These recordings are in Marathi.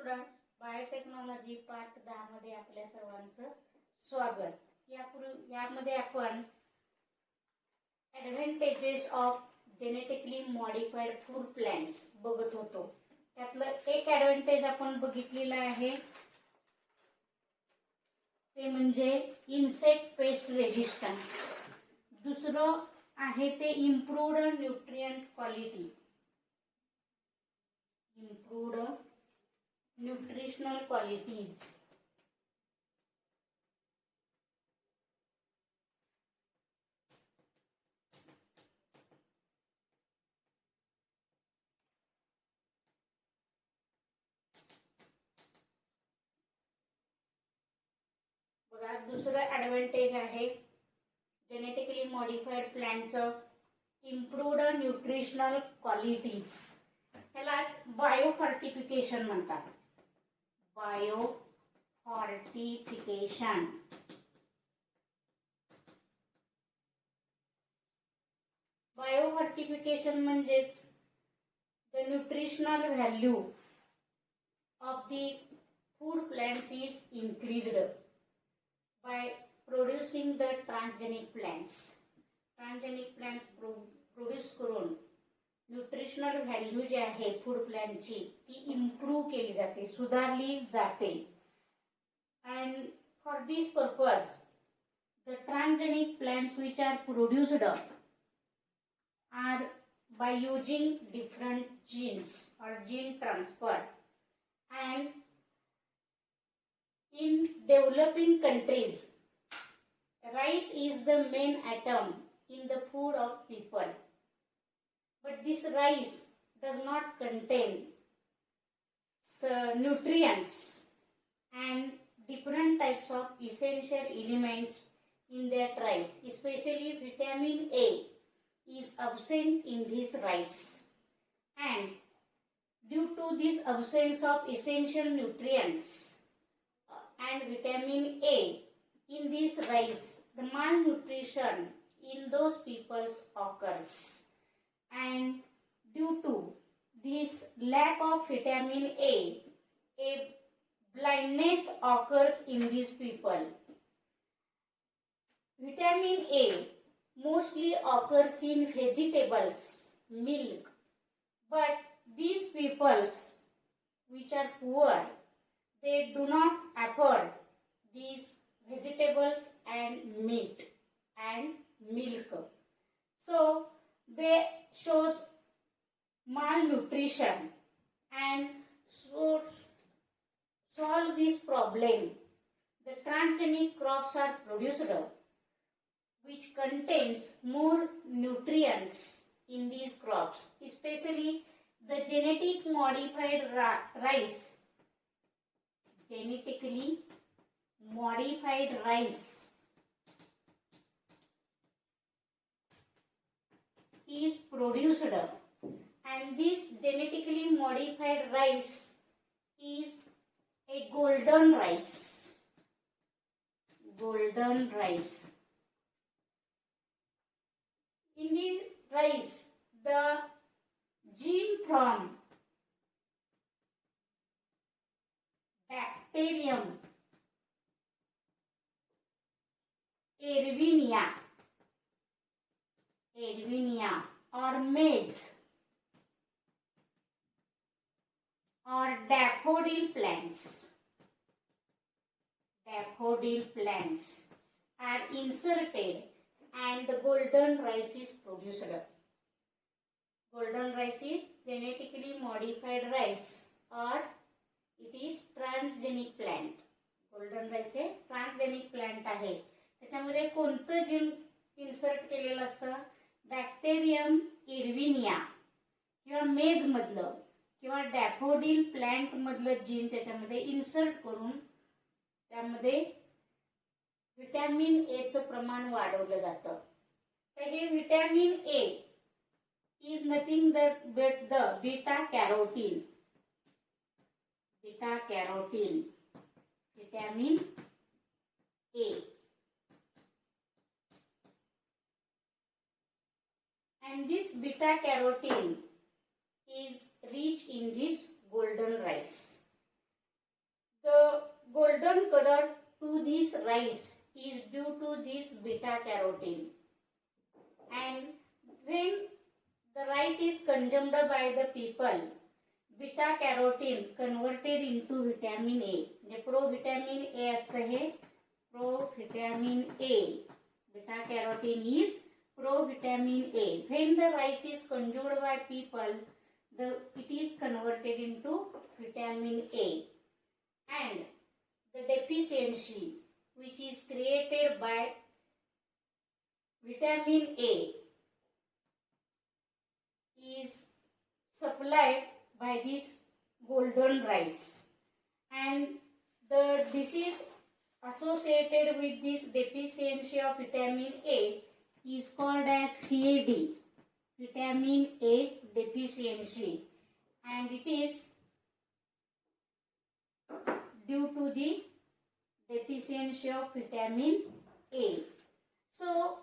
स्टुडंट्स, बायोटेक्नॉलॉजी पार्ट 10 मध्ये आपल्या सर्वांचं स्वागत. यामध्ये आपण advantages of genetically modified food plants बघत होतो. त्यातलं एक ॲडव्हांटेज आपण बघितलेलं आहे, ते म्हणजे इन्सेक्ट पेस्ट रेजिस्टन्स. दुसरं आहे ते improved nutrient quality, improved nutritional qualities. बघा, दुसरं ॲडव्हांटेज आहे जेनेटिकली मॉडिफाईड प्लांटचं इम्प्रूव्ड न्यूट्रिशनल क्वालिटीज. ह्यालाच बायोफॉर्टिफिकेशन म्हणतात. बायोफॉर्टिफिकेशन. बायोफॉर्टिफिकेशन म्हणजेच the nutritional value of the food plants is increased by producing the transgenic plants. Transgenic plants produce करून न्यूट्रिशनल व्हॅल्यू जी आहे फूड प्लांटची ती इम्प्रूव्ह केली जाते, सुधारली जाते. And for this purpose the transgenic plants which are produced are by using different genes or gene transfer. And in developing countries, rice is the main item in the food of people. But this rice does not contain nutrients and different types of essential elements in their diet, especially vitamin A is absent in this rice. And due to this absence of essential nutrients and vitamin A in this rice, the malnutrition in those people occurs. And due to this lack of vitamin A blindness occurs in these people. Vitamin A mostly occurs in vegetables, milk, but these peoples which are poor, they do not afford these vegetables and meat and milk, so they shows malnutrition. And so solve this problem, the transgenic crops are produced which contains more nutrients in these crops, especially the genetic modified rice. Genetically modified rice is produced, and this genetically modified rice is a golden rice. Golden rice. In this rice, the gene from bacterium Erwinia or maize or daffodil plants are inserted and the golden rice is produced. Golden rice is genetically modified rice or it is transgenic plant. Golden rice हे transgenic plant आहे. त्याच्यामध्ये कोणतं जीन इन्सर्ट केलेलं असतं? बॅक्टेरियम इरविनिया किंवा मेज मधलं किंवा डॅफोडिल प्लांट मधलं जीन त्याच्यामध्ये इन्सर्ट करून त्यामध्ये व्हिटॅमिन ए चं प्रमाण वाढवलं जातं. तर हे vitamin A is nothing but the beta carotene. Vitamin A. And this beta carotene is rich in this golden rice. The golden color to this rice is due to this beta carotene. And when the rice is consumed by the people, beta carotene converted into vitamin A. जे प्रोव्हिटॅमिन ए असतं हे प्रोव्हिटॅमिन ए. Beta carotene is provitamin A. When the rice is consumed by people, it is converted into vitamin A. And the deficiency which is created by vitamin A is supplied by this golden rice, and the disease associated with this deficiency of vitamin A is called as VAD, vitamin A deficiency, and it is due to the deficiency of vitamin A. So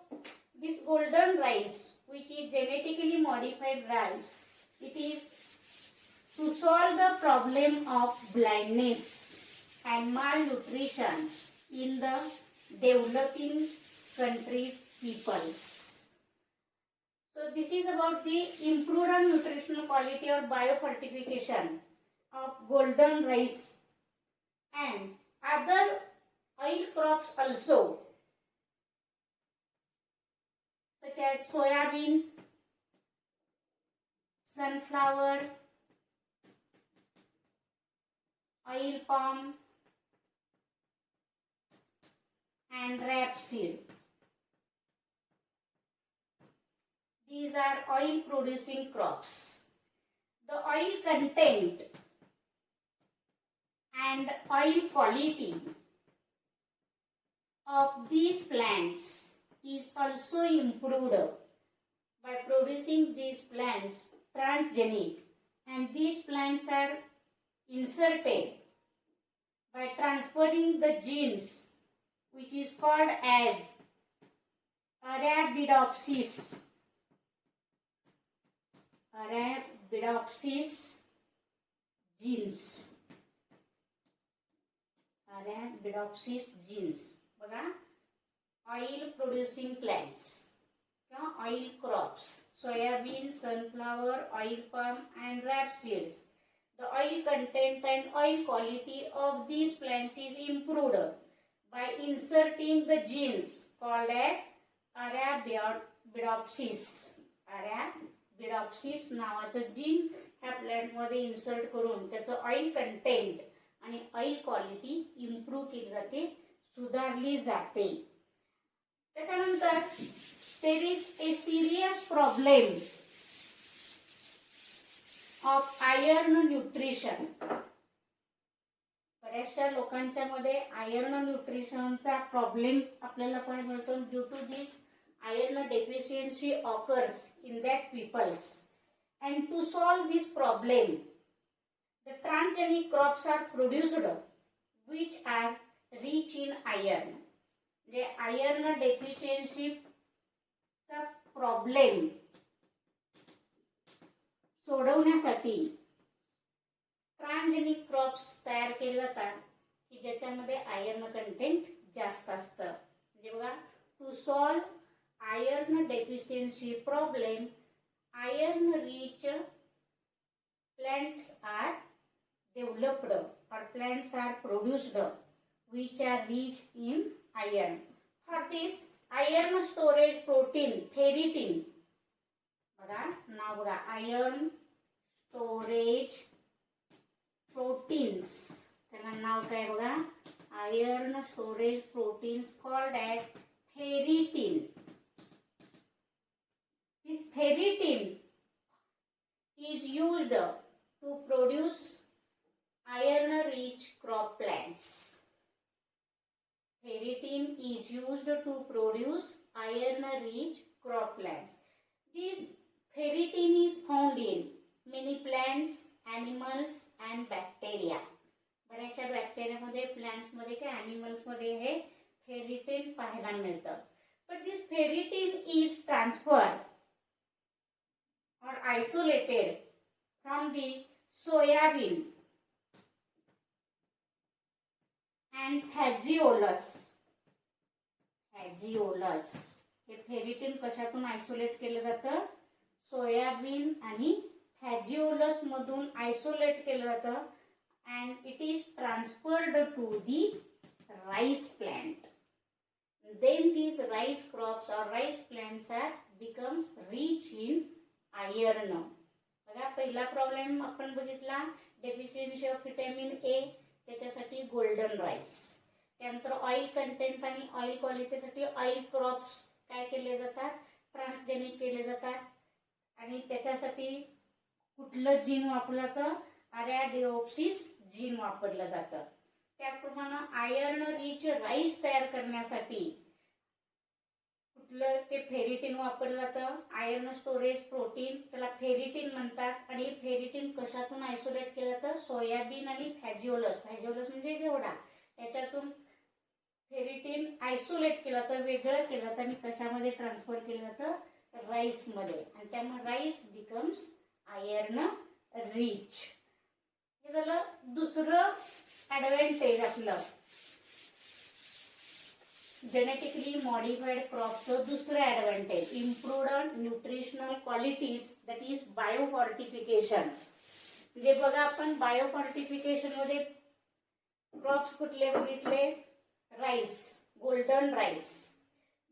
this golden rice, which is genetically modified rice, it is to solve the problem of blindness and malnutrition in the developing countries peoples. So this is about the improved nutritional quality or biofortification of golden rice and other oil crops also, such as soybean, sunflower, oil palm, and rapeseed. These are oil producing crops. The oil content and oil quality of these plants is also improved by producing these plants transgenic, and these plants are inserted by transferring the genes which is called as Arabidopsis genes. Arabidopsis genes. बघा, oil producing plants किंवा oil crops, soybean, sunflower, oil palm, and rapeseeds. The oil content and oil quality of these plants is improved by inserting the genes called as Arabidopsis. Arabidopsis नावाचं जीन ह्या प्लांट मध्ये इन्सर्ट करून त्याचं ऑइल कंटेंट आणि ऑइल क्वालिटी इम्प्रूव्ह केली जाते, सुधारली जाते. त्याच्यानंतर there is a serious problem of iron nutrition. बऱ्याचशा लोकांच्या मध्ये आयर्न न्यूट्रिशनचा प्रॉब्लेम आपल्याला पण मिळतो. Due to this iron deficiency occurs in that peoples, and to solve this problem the transgenic crops are produced which are rich in iron. The iron deficiency चा प्रॉब्लेम सोडवण्यासाठी ट्रान्सजेनिक क्रॉप्स तयार केले जातात की ज्याच्यामध्ये आयर्न कंटेंट जास्त असतं. म्हणजे बघा, to solve iron deficiency problem, iron rich plants are developed or plants are produced which are rich in iron. For this iron storage protein ferritin, बघा नाव बघा, iron storage proteins, त्याला नाव काय बघा, iron storage proteins called as ferritin. This ferritin is used to produce iron-rich crop plants. Ferritin is used to produce iron-rich crop plants. This ferritin is found in many plants, animals, and bacteria. बऱ्याचशा बॅक्टेरियामध्ये, प्लांट्समध्ये किंवा ॲनिमल्समध्ये हे फेरिटिन पाहायला मिळतं. But this ferritin is transferred or isolated from the soybean and phaseolus. हे फेरिटिन कशातून आयसोलेट केलं जातं? सोयाबीन आणि फॅजिओलस मधून आयसोलेट केलं जातं. And it is transferred to the rice plant. Then these rice crops or rice plants are becomes rich in iron. बघा, पहिला प्रॉब्लेम आपण बघितला डेफिशियन्सी ऑफ व्हिटॅमिन ए, त्याच्यासाठी गोल्डन राईस. त्यानंतर ऑइल कंटेंट आणि ऑइल क्वालिटीसाठी ऑइल क्रॉप्स काय केले जातात? ट्रान्सजेनिक केले जातात. आणि त्याच्यासाठी कुठलं जीन वापरलं तर अरॅडिओप्सिस जीन वापरलं जातं. त्याचप्रमाणे आयर्न रिच राईस तयार करण्यासाठी कुठलं ते फेरिटिन वापरलं जातं? आयर्न स्टोरेज प्रोटीन, त्याला फेरिटिन म्हणतात. आणि फेरिटिन कशातून आयसोलेट केलं जातं? सोयाबीन आणि फॅजिओलस म्हणजे घेवडा, याच्यातून फेरिटिन आयसोलेट केलं जातं, वेगळं केलं जातं आणि कशामध्ये ट्रान्सफर केलं जातं? राईस मध्ये. आणि त्यामुळे राईस बिकम्स आयर्न रिच. हे झालं दुसरं ऍडव्हान्टेज आपलं जेनेटिकली मॉडिफाईड क्रॉपचं दुसरं advantage, improved nutritional qualities, that is biofortification. म्हणजे बघा, आपण बायोफॉर्टिफिकेशन मध्ये क्रॉप्स कुठले बघितले? Rice, golden rice.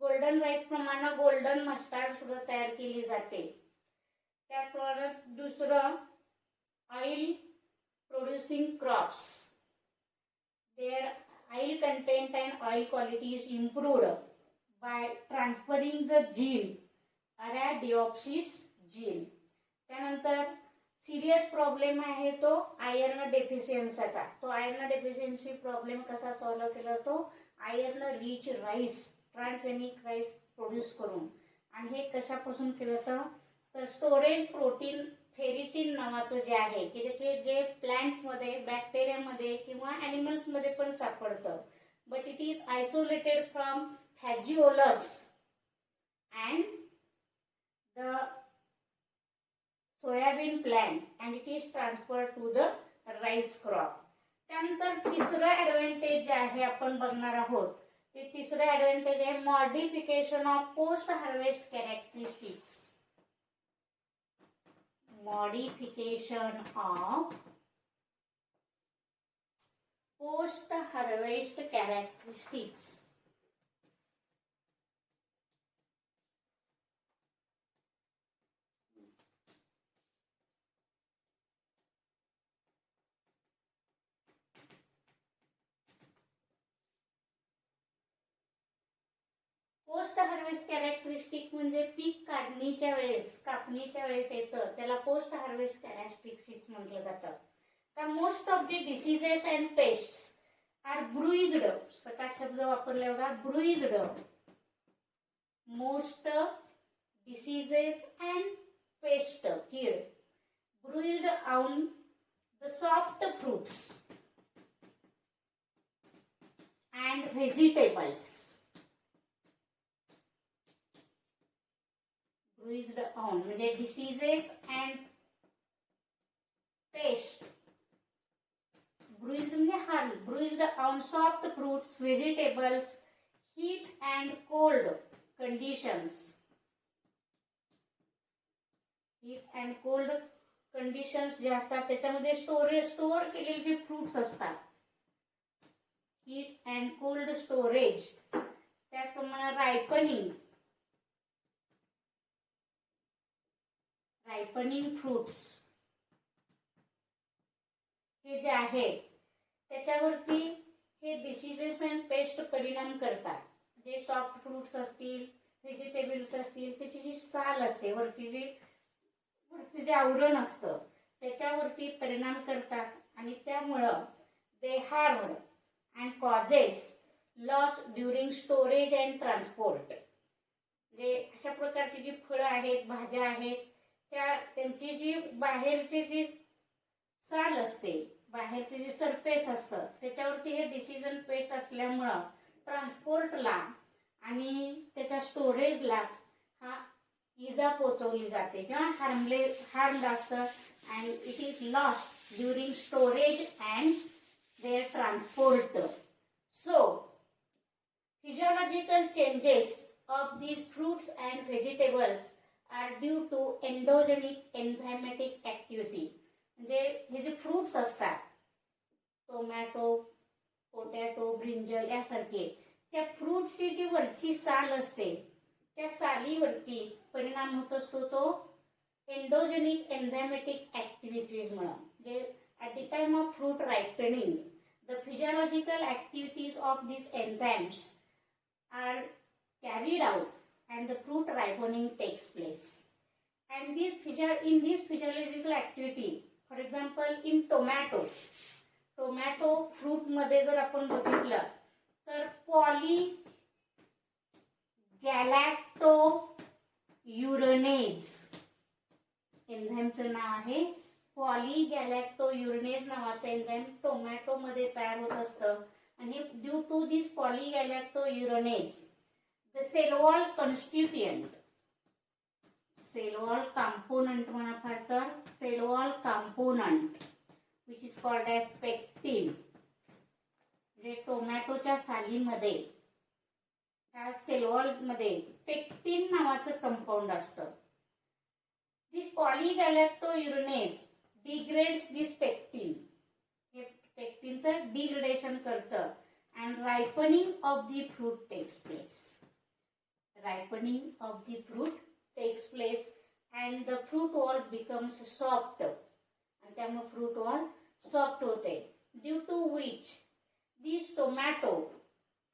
Golden rice प्रमाणे गोल्डन मस्टार्ड सुद्धा तयार केली जाते. त्याचप्रमाणे दुसरं oil producing crops, their oil content and oil quality is improved by transferring the gene arabidopsis gene. त्यानंतर सिरियस प्रॉब्लेम आहे तो आयर्न डेफिशियन्सीचा. तो आयर्न डेफिशियन्सी प्रॉब्लेम कसा सॉल्व्ह केला जातो? Iron rich rice, transgenic rice produce करून. आणि हे कशापासून केलं जातं? तर स्टोरेज प्रोटीन फेरिटिन नावाचं जे आहे की ज्याचे जे प्लांट्स मध्ये, बॅक्टेरिया मध्ये किंवा ॲनिमल्स मध्ये पण सापडतं. But it is isolated from phaseolus and the soybean plant and it is transfer to the rice crop. त्यानंतर तिसरं ऍडव्हान्टेज जे आहे आपण बघणार आहोत, ते तिसरं ऍडव्हान्टेज आहे modification of post harvest characteristics. Modification of post harvest characteristics. Post harvest characteristic म्हणजे पीक काढणीच्या वेळेस, कापणीच्या वेळेस येतं, त्याला पोस्ट हार्वेस्ट कॅरेक्टरिस्टिक्स म्हटलं जातं. तर most of the diseases and pests are bruised. काय शब्द वापरले बघा? Bruised. Most diseases and pest, कीड, bruised on the soft fruits and vegetables. Bruised on म्हणजे डिसीजेस अँड पेस्ट. ब्रुइज्ड म्हणजे harm. Bruised on soft fruits, vegetables, heat and cold conditions. Heat and cold conditions जे असतात त्याच्यामध्ये स्टोर केलेले जे फ्रुट्स असतात, हीट अँड कोल्ड स्टोरेज. त्याचप्रमाणे रायपनिंग फ्रुट्स हे जे आहे त्याच्यावरती हे डिसीजेस अँड पेस्ट परिणाम करतात. जे सॉफ्ट फ्रुट्स असतील, व्हेजिटेबल्स असतील, त्याची जी साल असते, वरचे जे आवरण असतं त्याच्यावरती परिणाम करतात. आणि त्यामुळं they harm and causes loss during storage and transport. म्हणजे अशा प्रकारची जी फळं आहेत, भाज्या आहेत, त्यांची जी बाहेरची जी साल असते, बाहेरचे जे सरफेस असतं त्याच्यावरती हे डिसीज अँड पेस्ट असल्यामुळं ट्रान्सपोर्टला आणि त्याच्या स्टोरेजला हा इजा पोचवली जाते किंवा हार्म असतं. And it is lost during storage and their transport. So, physiological changes of these fruits and vegetables are due to endogenic enzymatic activity. म्हणजे हे जे फ्रुट्स असतात, टोमॅटो, पोटॅटो, ब्रिंजल यासारखे, त्या फ्रुट्सची जी वरची साल असते त्या सालीवरती परिणाम होत असतो तो एंडोजेनिक एन्झायमॅटिक ऍक्टिव्हिटीजमुळे. म्हणजे at the time of fruit ripening the physiological activities of these enzymes are carried out and the fruit ripening takes place. And in this physiological activity, for example in tomato fruit मध्ये जर आपण बघितलं तर पॉलीगॅलॅक्टोयुरेनेज एन्झाईमचं नाव आहे. पॉलीगॅलॅक्टोयुरेनेज नावाचं एन्झाईम टोमॅटो मध्ये तयार होत असतं आणि due to this polygalacturonase the cell wall constituent, cell wall component म्हणा फार तर cell wall component which is called as pectin. म्हणजे टोमॅटोच्या सालीमध्ये त्या सेल वॉल मध्ये पेक्टिन नावाचं कंपाऊंड असतं. This polygalacturonase degrades this pectin. हे पेक्टिनचं डिग्रेडेशन करतं and ripening of the fruit takes place. Ripening of the fruit takes place and the fruit wall becomes soft. आणि त्यामुळे fruit wall soft होते. Due to which these tomato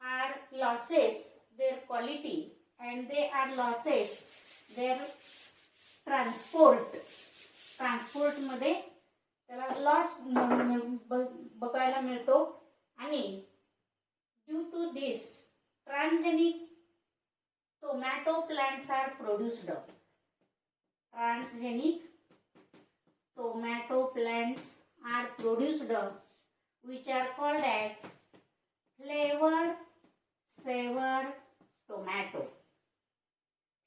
are losses their quality and they are losses their transport मध्ये त्याला लॉस बघायला मिळतो. आणि due to this transgenic tomato plants are produced. Transgenic tomato plants are produced which are called as flavor saver tomato.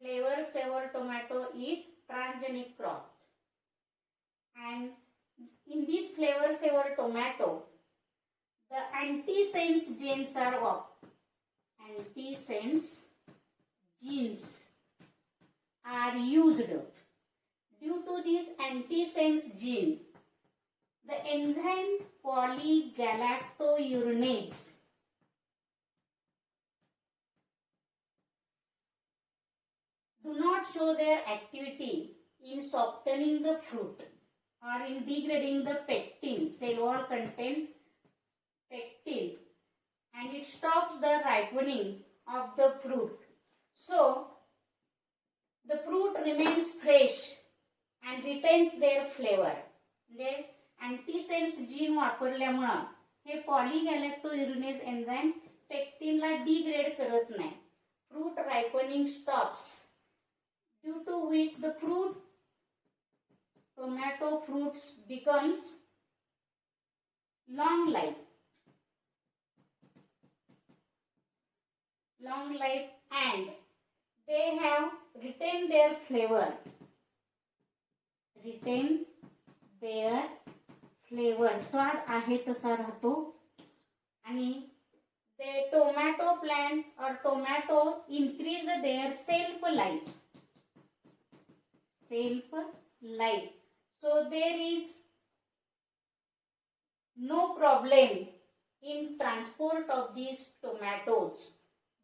Flavor saver tomato is transgenic crop. And in this flavor saver tomato, the antisense genes are off. Antisense genes are used. Due to this antisense gene, the enzyme polygalactourinase do not show their activity in softening the fruit or in degrading the pectin, cell wall contain pectin, and it stops the ripening of the fruit. So, the fruit remains fresh and retains their flavor. म्हणजे अँटीसेन्स जीन वापरल्यामुळे हे पॉलीगॅलॅक्टोयुरेनेज एन्झाईम पेक्टिनला डिग्रेड करत नाही. Fruit ripening stops due to which the fruit tomato fruits becomes long life and they have retained their flavor. स्वाद आहे तसा राहतो. आणि the tomato plant or tomato increase their shelf life. So there is no problem in transport of these tomatoes.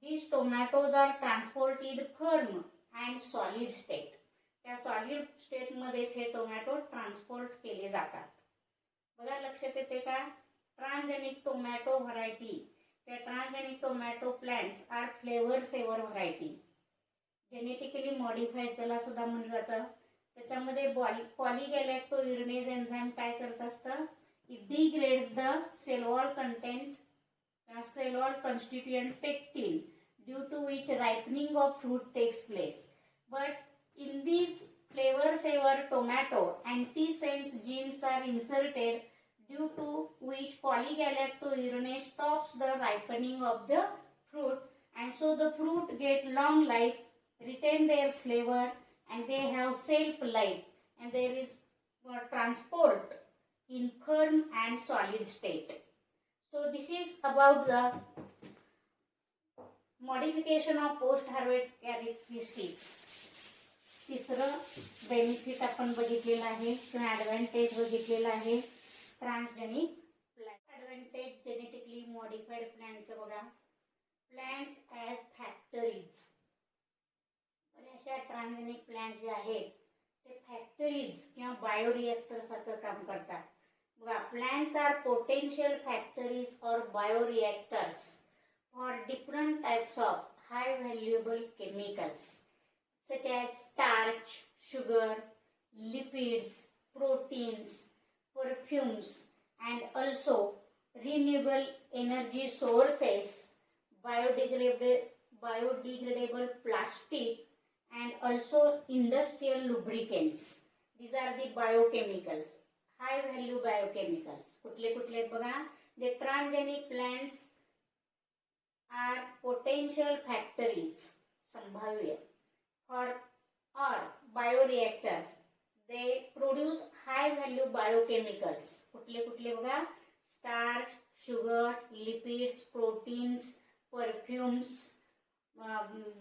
These tomatoes are transported firm and solid state. त्या सॉलिड स्टेट मध्येच हे टोमॅटो ट्रान्सपोर्ट केले जातात. बघा लक्षात येते का? ट्रान्सजेनिक टोमॅटो व्हरायटी, त्या transgenic tomato plants are Flavr Savr variety. Genetically modified त्याला सुद्धा म्हटलं जातं. त्याच्यामध्ये पॉलीगॅलॅक्टोयुरेनेज एन्झाईम काय करत असतं? It degrades the cell wall constituent pectin, due to which ripening of fruit takes place. But in this flavor saver tomato, antisense genes are inserted, due to which polygallactourinase stops the ripening of the fruit, and so the fruit get long life, retain their flavor, and they have shelf life, and there is transport in firm and solid state. So this is about the modification of post harvest characteristics. तिसरं बेनिफिट आपण बघितलेलं आहे किंवा ॲडव्हान्टेज बघितलेलं आहे transgenic plant. Advantage genetically modified प्लांटचं बघा. Plants as factories. बऱ्याचशा ट्रान्सजेनिक प्लांट जे आहेत ते फॅक्टरीज किंवा बायोरिएक्टर सारखं काम करतात. बघा, प्लांट्स आर पोटेन्शियल फॅक्टरीज और bioreactors for different types of high valuable chemicals such as starch, sugar, lipids, proteins, perfumes, and also renewable energy sources, biodegradable plastic, and also industrial lubricants. These are the biochemicals, high value biochemicals. कुठले कुठले बघा, the transgenic plants are potential factories, संभाव्य, or bioreactors. They produce high value biochemicals. कुठले कुठले बघा, starch, sugar, lipids, proteins, perfumes,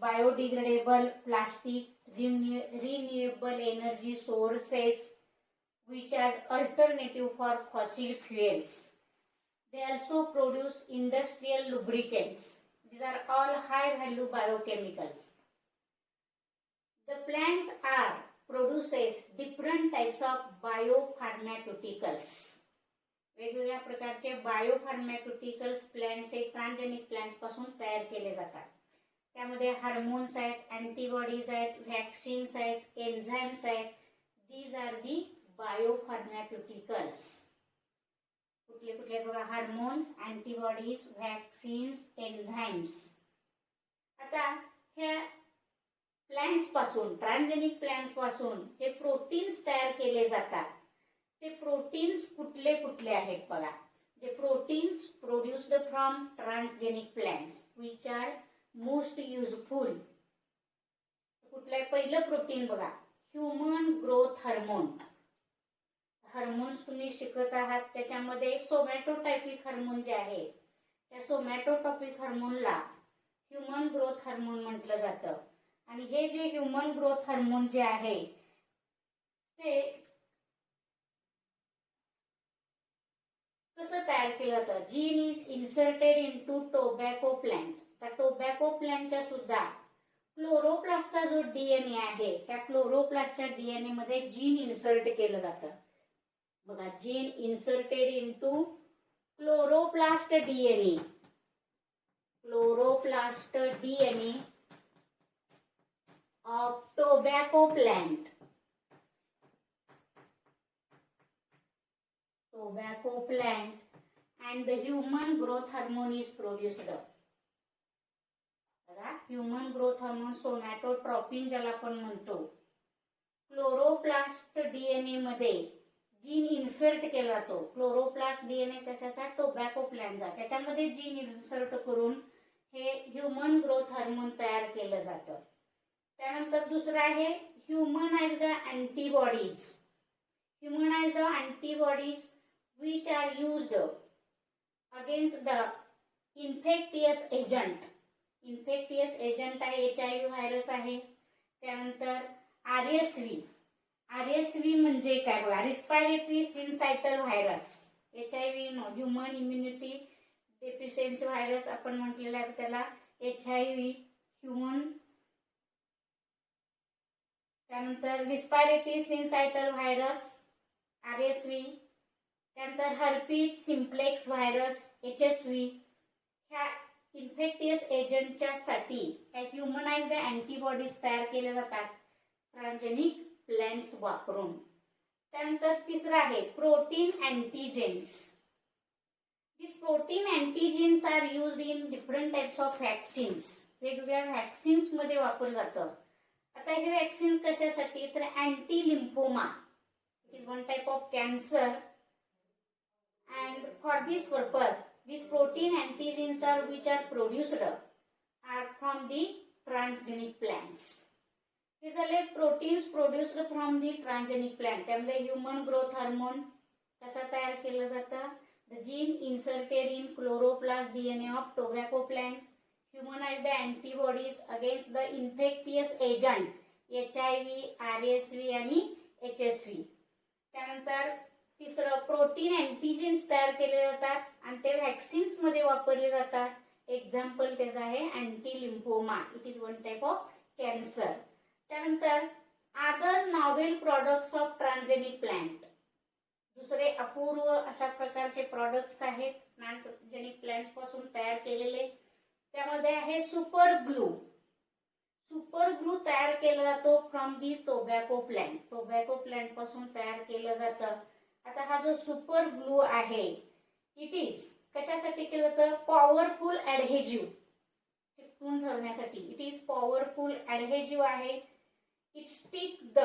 biodegradable plastic, renewable energy sources which are alternative for fossil fuels. They also produce industrial lubricants. These are all high value biochemicals. The plants are produces different types of biopharmaceuticals. वेगवेगळ्या प्रकारचे बायोफार्माक्युटिकल्स प्लांट्स हे ट्रान्सजेनिक प्लांट्स पासून तयार केले जातात. त्यामध्ये हार्मोन्स आहेत, अँटीबॉडीज आहेत, व्हॅक्सिन्स आहेत, एन्झाइम्स आहेत. These are the biopharmaceuticals. कुठले कुठले बघा, हार्मोन्स, अँटीबॉडीज, व्हॅक्सिन्स, एन्झाइम्स. आता ह्या प्लांट्स पासून, ट्रान्सजेनिक प्लांट्स पासून जे प्रोटीन्स तयार केले जातात ते प्रोटीन्स कुठले कुठले आहेत बघा. जे proteins produced from transgenic plants which R most useful. कुठलं पहिलं प्रोटीन बघा, ह्यूमन ग्रोथ हार्मोन. हार्मोन्स तुम्ही शिकत आहात, त्याच्यामध्ये सोमॅटोटायपिक हार्मोन जे आहे त्या सोमॅटोटॉपिक हार्मोनला ह्यूमन ग्रोथ हार्मोन म्हटलं जातं. आणि हे जे ह्यूमन ग्रोथ हार्मोन जे आहे ते कसं तयार केलं जातं. Gene is inserted into tobacco plant. त्या टोबॅको प्लांटच्या सुद्धा क्लोरोप्लास्टचा जो डीएनए आहे त्या क्लोरोप्लास्टच्या डीएनए मध्ये जीन इन्सर्ट केलं जातं. बघा, gene inserted into chloroplast DNA. Chloroplast DNA of tobacco plant. Tobacco plant and the human growth hormone is produced. Human growth hormone somatotropin ज्याला आपण म्हणतो. क्लोरोप्लास्ट डीएनए मध्ये जीन इन्सर्ट केला जातो. क्लोरोप्लास्ट डीएनए कशाचा, टोबॅको प्लांटचा. त्याच्यामध्ये जीन इन्सर्ट करून हे ह्यूमन ग्रोथ हार्मोन तयार केलं जातं. त्यानंतर दुसरं आहे humanized antibodies. Humanized antibodies which are used against the infectious agent. Infectious agent आहे HIV व्हायरस आहे. त्यानंतर RSV. RSV म्हणजे काय बघा, respiratory syncytial virus. HIV human immunity deficiency virus आपण म्हटलेलं आहे त्याला HIV ह्युमन. त्यानंतर रिस्पायरेटरी सिन्सायटल व्हायरस RSV. त्यानंतर हर्पीज सिम्प्लेक्स व्हायरस HSV. ह्या इन्फेक्टियस एजंटच्या साठी ह्युमनाइज्ड अँटीबॉडीज तयार केल्या जातात ट्रान्सजेनिक प्लांट्स वापरून. त्यानंतर तिसरं आहे protein antigens. This protein antigens are used in different types of vaccines. वेगवेगळ्या व्हॅक्सिन्स मध्ये वापर जातं. आता हे व्हॅक्सिन कशासाठी, तर anti lymphoma. It is one type of cancer and for this purpose this protein antigens are which are produced are from the transgenic plants. हे झाले proteins produced from the transgenic plant. त्यामध्ये ह्यूमन ग्रोथ हार्मोन कसा तयार केलं जातं, The gene inserted in chloroplast DNA of tobacco plant humanize the antibodies against the infectious agent HIV, RSV आणि HSV. त्यानंतर तिसरं प्रोटीन अँटीजेन्स तयार केले जातात आणि ते व्हॅक्सिन्स मध्ये वापरले जातात. एक्झाम्पल त्याचं आहे anti lymphoma. It is one type of cancer. त्यानंतर other novel products of transgenic plant. दुसरे अपूर्व अशा प्रकारचे प्रोडक्ट्स आहेत ट्रान्सजेनिक प्लांट्स पासून तयार केलेले. त्यामध्ये आहे सुपर ग्लू. सुपर ग्लू तयार केला जातो from the tobacco plant. Tobacco plant पासून तयार केलं जातं. आता हा जो सुपर ग्लू आहे इट इज कशासाठी केलं जातं? पॉवरफुल ॲडहेजिव्ह, चिकटून ठेवण्यासाठी. इट इज पॉवरफुल ॲडहेजिव्ह आहे. It stick the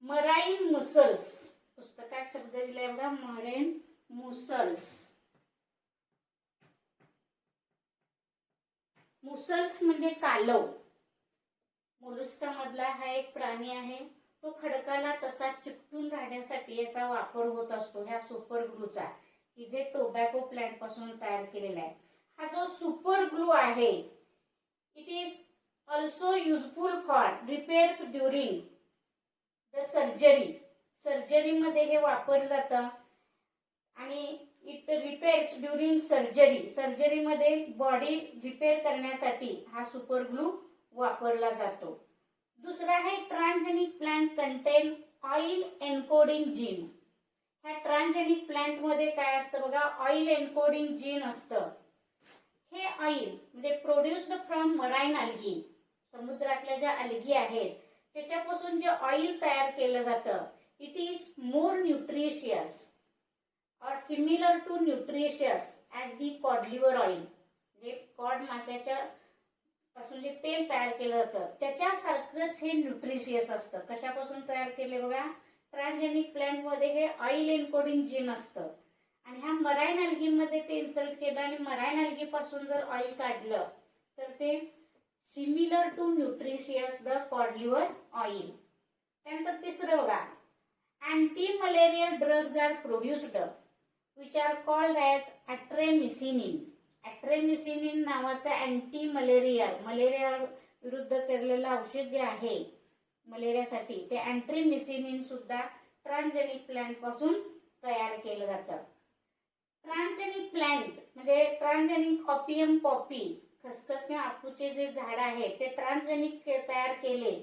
marine mussels. पुस्तकात शब्द दिलाय बघा, मराईन मुसल्स. मुसल्स म्हणजे कालव. मोलस्का मधला हा एक प्राणी आहे. तो खडकाला तसा चिकटून राहण्यासाठी याचा वापर होत असतो ह्या सुपर ग्लूचा, की जे टोबॅको प्लांट पासून तयार केलेला आहे. हा जो सुपर ग्लू आहे it is also useful for repairs during the surgery. सर्जरीमध्ये हे वापरलं जातं आणि इट रिपेअर्स ड्युरिंग सर्जरी. सर्जरीमध्ये बॉडी रिपेअर करण्यासाठी हा सुपर ग्लू वापरला जातो. दुसरा आहे transgenic plant contain oil encoding gene. ह्या ट्रान्सजेनिक प्लांट मध्ये काय असतं बघा, ऑइल एन्कोडिंग जीन असतं. हे ऑइल म्हणजे प्रोड्युस्ड फ्रॉम मराईन अल्गी. समुद्रातल्या ज्या अल्गी आहेत त्याच्यापासून जे ऑइल तयार केलं जातं it is more nutritious or similar to nutritious as the cod liver oil. जे कॉड माशाच्या पासून जे तेल तयार केलं जातं त्याच्यासारखंच हे न्यूट्रिशियस असतं. कशापासून तयार केले बघा, ट्रान्सजेनिक प्लांट मध्ये हे ऑइल एन्कोडिंग जीन असतं आणि ह्या मराईन अल्गी मध्ये ते इन्सर्ट केलं आणि मराईन अल्गी पासून जर ऑइल काढलं तर ते similar to nutritious the cod liver oil. त्यानंतर तिसरं बघा, anti malarial drugs are produced which are called as artemisinin. Artemisinin नावाचं अँटी मलेरियल, मलेरिया विरुद्ध केलेलं औषध जे आहे मलेरियासाठी ते अँट्रेमिसिनिन सुद्धा ट्रान्सजेनिक प्लांट पासून तयार केलं जातं. ट्रान्सजेनिक प्लांट म्हणजे ट्रान्सजेनिक ऑपियम पॉपी, खसखस किंवा आपूचे जे झाड आहे ते ट्रान्सजेनिक तयार केले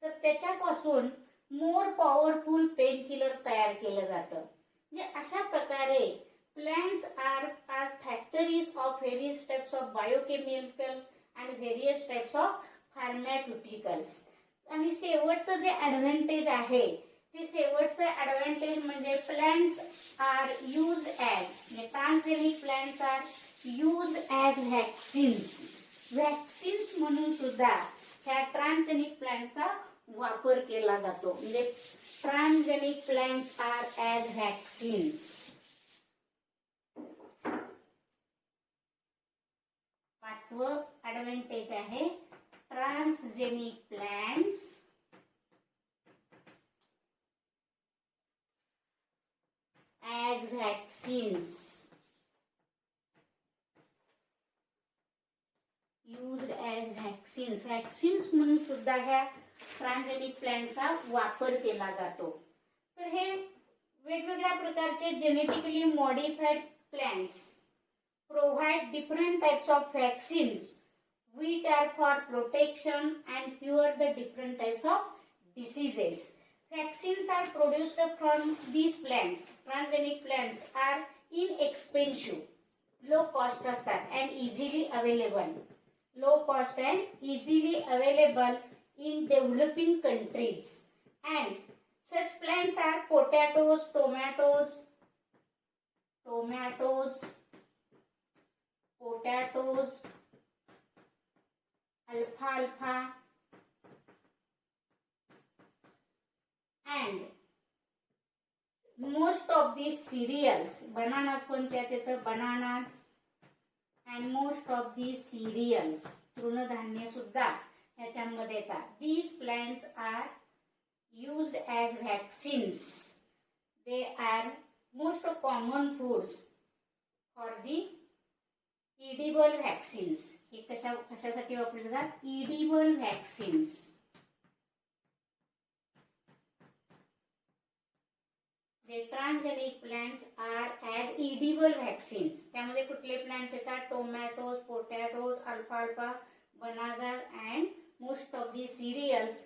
तर त्याच्यापासून मोर पॉवरफुल पेन किलर तयार केलं जातं. म्हणजे अशा प्रकारे प्लांट्स आर आज factories of various types of biochemicals and various types of pharmaceuticals. आणि शेवटचं जे ॲडव्हान्टेज आहे ते शेवटचं ॲडव्हान्टेज म्हणजे plants are used as, transgenic plants are used as vaccines. Vaccines म्हणून सुद्धा ह्या ट्रान्सजेनिक प्लांटचा वापर केला जातो. म्हणजे transgenic plants are as vaccines. पाचवं ॲडव्हान्टेज आहे transgenic plants as vaccines used as vaccines. Vaccines म्हणून सुद्धा ह्या ट्रान्सजेनिक प्लांटचा वापर केला जातो. तर हे वेगवेगळ्या प्रकारचे genetically modified plants provide different types of vaccines which are for protection and cure the different types of diseases. Vaccines are produced from these plants. Transgenic plants are inexpensive, low cost असतात and easily available. Low cost and easily available in developing countries. And such plants are potatoes, alfalfa, and most of these cereals. Bananas पण त्यात येतं, bananas and most of these cereals, तृणधान्य सुद्धा याच्यामध्ये येतात. These plants are used as vaccines. They are most common foods for the edible vaccines. हे कशासाठी वापरले जातात? Edible vaccines. जे transgenic plants are as edible vaccines. त्यामध्ये कुठले प्लांट्स येतात? टोमॅटोज, पोटॅटोज, अल्फाल्फा, banana and most of the cereals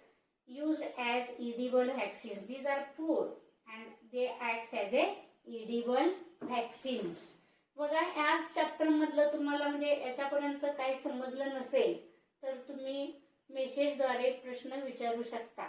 used as edible vaccines. These are food and they acts as a edible vaccines. बघा या चॅप्टर मधलं तुम्हाला म्हणजे याच्यापर्यंत काही समजलं नसेल तर तुम्ही मेसेजद्वारे प्रश्न विचारू शकता.